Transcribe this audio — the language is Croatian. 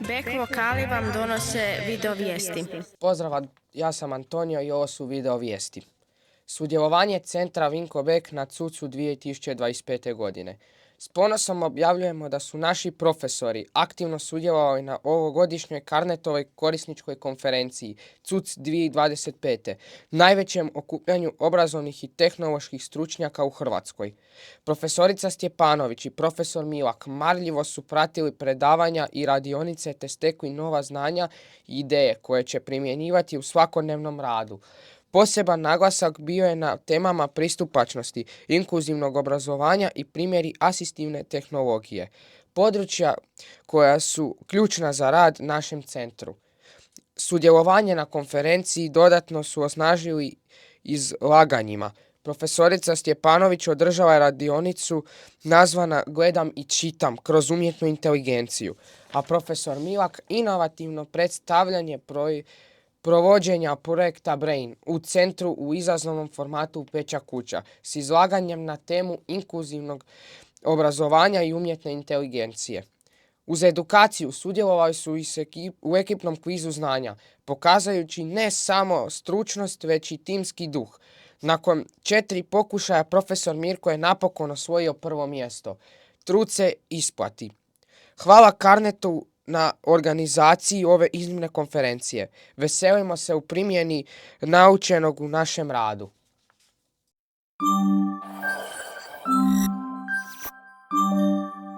Bek Vokali vam donose video vijesti. Pozdrav, ja sam Antonio i ovo su video vijesti. Sudjelovanje centra Vinko Bek na CUC-u 2025. godine. S ponosom objavljujemo da su naši profesori aktivno sudjelovali na ovogodišnjoj Carnetovoj korisničkoj konferenciji CUC 2025. najvećem okupljanju obrazovnih i tehnoloških stručnjaka u Hrvatskoj. Profesorica Stjepanović i profesor Milak marljivo su pratili predavanja i radionice te stekli nova znanja i ideje koje će primjenjivati u svakodnevnom radu. Poseban naglasak bio je na temama pristupačnosti, inkluzivnog obrazovanja i primjeri asistivne tehnologije, područja koja su ključna za rad našem centru. Sudjelovanje na konferenciji dodatno su osnažili izlaganjima. Profesorica Stjepanović održala je radionicu nazvana Gledam i čitam kroz umjetnu inteligenciju, a profesor Milak inovativno predstavljanje provođenja projekta Brain u centru u izazovnom formatu Peća kuća s izlaganjem na temu inkluzivnog obrazovanja i umjetne inteligencije. Uz edukaciju sudjelovali su u ekipnom kvizu znanja, pokazujući ne samo stručnost, već i timski duh. Nakon 4 pokušaja profesor Mirko je napokon osvojio prvo mjesto. Trud se isplati. Hvala Carnetu na organizaciji ove iznimne konferencije. Veselimo se u primjeni naučenog u našem radu.